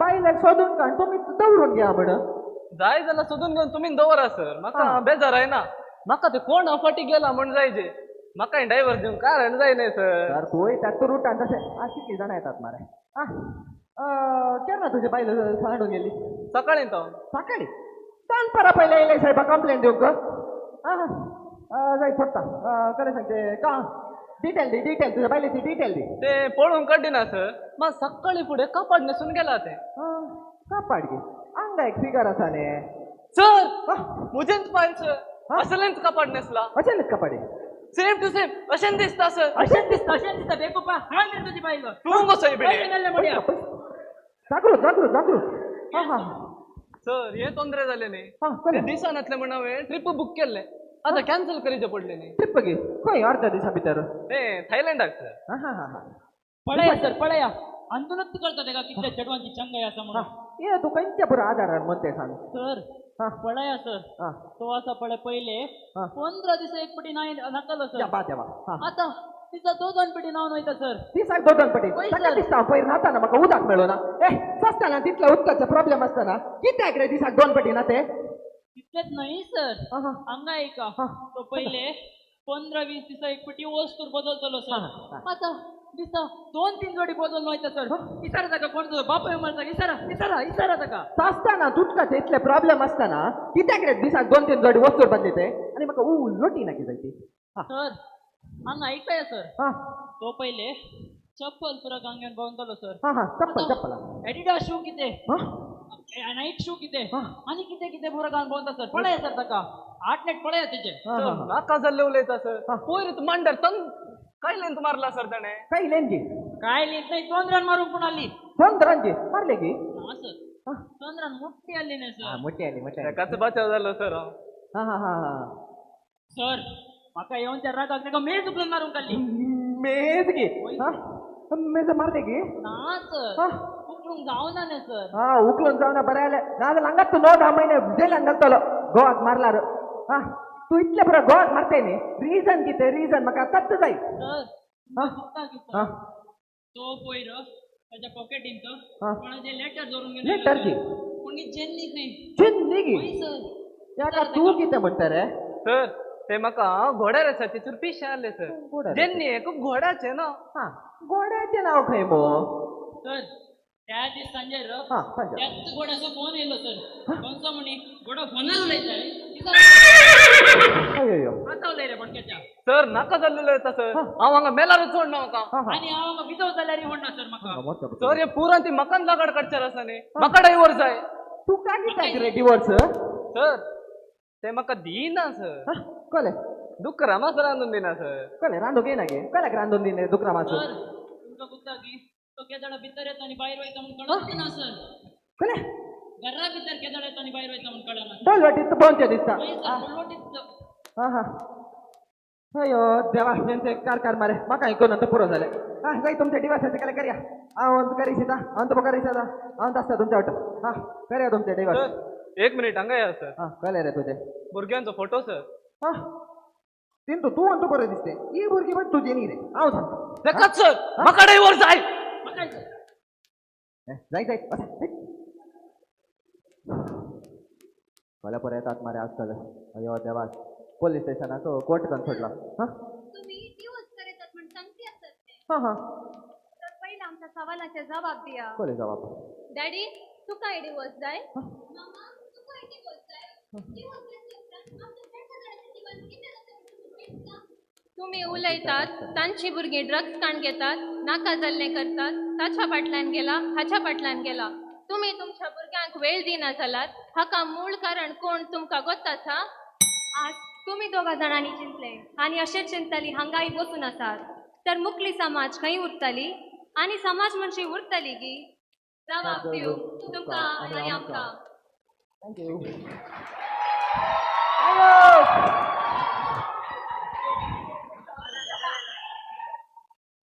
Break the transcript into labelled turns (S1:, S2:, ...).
S1: बाईला शोधून काढ तुम्ही दौडून घ्या बड
S2: जाय जाल्यार सोदून घेवन तुमी दवरा सर म्हाका बेजार आहे ना म्हाका ते कोण फाटी गेला म्हण जायचे म्हाका ड्रायव्हर देऊन कारण जाय नाही सर
S1: तोय त्यात रूट आणि तसे किती जण येतात मारे केव्हा तुझ्या बाईला सांडून गेली
S2: सकाळी तो
S1: सकाळी सांग परा पहिले येईल साहेब कंप्लेंट देऊ ग जाय फक्त करे सांगते का डिटेल तुझ्या बाईला डिटेल दे
S2: ते पळून काढली ना सर मग सकाळी पुढे कपाट नसून गेला ते
S1: कापाड घे अंगा एक फिगर असा ने
S2: सर मुजेंच पाहिजे सर असलेंच कपाट नेसला
S1: अचानक कपाडे
S2: सेम टू सेम अशें दिसता सर
S1: अशेंच दिसता बेकोपा हाण रे तुझी बाईला
S2: तू कसं बिडे
S1: जागृत
S2: सर हे तोंदरे झाले नाही दिसानातले म्हणा ट्रिप बुक केले आता कॅन्सल करीचे पडले नाही
S1: ट्रिप गे खंय अर्ध्या दिसा भितर
S2: ते थायलंडाक सर
S3: पळया सर पळया अंतुनच कळता तेका कितल्या चेडवांची चंगाई आसा म्हणून
S1: ये तू खंयच्या पुरा आधारार म्हणते सांग
S3: सर पळया सर तो असा पळय पहिले 15 दिस एक पटी नाही नकलो सर आता तिचा दोन पटी नाव नव्हता सर
S1: ती सांग दोन पटी सगळ्या दिसता पयर राहताना म्हाका उदक मेळो ना सस्ताना तितल्या उदकाचा प्रॉब्लेम असताना कित्याक रे दिसाक दोन पटी ना ते
S3: तितलेच नाही सर हांगा ऐका तो पहिले 15-20 दिसा एक पटी वस्तूर बदलतलो सर आता दिसा 2-3 जोडी बदल नव्हता सर इसारा जागा कोण तुझा बाप म्हणता इसारा जागा
S1: सस्ताना तुटकाचे इतले प्रॉब्लेम असताना कित्याक रे दिसाक 2-3 जोडी वस्तूर बदलते आणि म्हाका लोटी ना किती
S3: सर हांगा ऐकताय सर तो पहिले चप्पल पुरा गांग्यान बांधलो सर
S1: चप्पल
S3: एडिडास शू किते नाईट शू किते आणि किते पुरा गांग बांधता सर पळया सर ताका आटलेट पळया तेचे
S2: नाका जाल्ले उलयता सर पयर तू मांडर तन काय लेंथ मारला सर त्याने
S1: काही लेंजी
S3: काय लिहित नाही 2 रन मारून पण आली
S1: 2 रनची मारले की
S3: सर 2 रन मोठी आली नाही सर
S1: मोठी आली
S2: काच बचाव झालं सर
S3: सर म्हाका येऊनच्या रागाक तेका मेज उकलून मारून काढली
S1: मेज गे मेज मारले की
S3: ना सर उकलून जावना ना सर
S1: उकलून जाऊ ना बरं आलं ना लागत तू 9-10 महिने जेलान घालतलो गोवाक मारला तू इतले पुरा गोवाक मारते न्ही रिजन कितें रिजन म्हाका आताच जाय
S3: सर तो पयर त्याच्या पॉकेटीन कोणाचे लेटर जोरून गेले
S1: लेटर की
S3: कोणी जेन्नी
S1: गी
S3: सर
S1: त्याका तू कितें म्हणटा रे
S2: सर ते म्हाका घोड्यार आसा तेचूर पिशे आले सर जेन्नी खूप घोड्याचे ना
S1: घोड्याचे नाव खंय मो
S3: सर त्या दिस संजय त्याच घोड्याचो फोन येयलो सर कोणचा म्हणे घोडा फोनार उलयताय वाचवलंय रे पटक्याच्या
S2: सर नाका जाल्लेलो येता सर हांव हांगा मेलार सोड ना म्हाका
S3: आणि हांव हांगा भितर जाल्यार म्हणना सर म्हाका
S2: सर हे पुरान ती मकान लागाड काडच्यार आसा न्ही म्हाका डायव्हर्स जाय
S1: तू काय कित्याक रे डिवोर्स
S2: सर ते म्हाका दिना सर
S1: कळ्ळे
S2: दुकरामास रांदून दिना सर
S1: कळ्ळे रांदूक येना गे कळ्याक रांदून दिने दुकरामास
S3: सर तुमका गुत्ता की तो केदाडा भितर येता आणि बाहेर वयता म्हणून कळत ना सर
S1: कळ्ळे
S3: घरा भितर केदाडा येता आणि बाहेर वयता म्हणून कळना
S1: बोल वाटीत बोंचे दिसता
S3: बोलवटीत
S1: अयो देवा यांचे कार मारे म्हाका ऐकून नंतर पुरो जाले जाय तुमच्या डिवोर्साचे केले करया हांव करीशिता हांव तुका करीशिता हांव आसता तुमच्या वाटो करया तुमचे डिवोर्स
S2: एक मिनिट हांगा या सर
S1: कळ्ळे रे तुझे
S2: भुरग्यांचो फोटो सर
S1: तीन तू म्हणतो बरं दिसते ही भुरगी पण तुझी न्ही रे हांव सांगतो
S2: तेकाच सर म्हाका डायव्हर्स जाय
S1: जाय कोल्हापूर येतात मारे आजकाल अयो देवा पोलीस स्टेशनाक कोर्ट करून सोडला
S4: तुम्ही डिवोर्स करतात म्हणून सांगते असत तर पहिला आमच्या सवालाचे जबाब दिया
S1: कोले जबाब
S4: डॅडी तू काय डिवोर्स जाय मामा तू काय डिवोर्स जाय डिवोर्स तुम्ही उलयतात तांची भुरगीं ड्रग्स काण घेतात नाका जाल्ले करतात ताच्या फाटल्यान गेला हाच्या फाटल्यान गेला तुम्ही तुमच्या भुरग्यांक वेळ दिना जाल्यार हाका मूळ कारण कोण तुमकां गोताच आज तुम्ही 2 जाणांनी चिंतले आणि अशेंच चिंतली हांगाय बसून आसात तर मुखली समाज खंय उरतली आणि समाज म्हणजे उरतली गी जबाब दिवं तुमकां आणि आमकां
S1: थँक्यू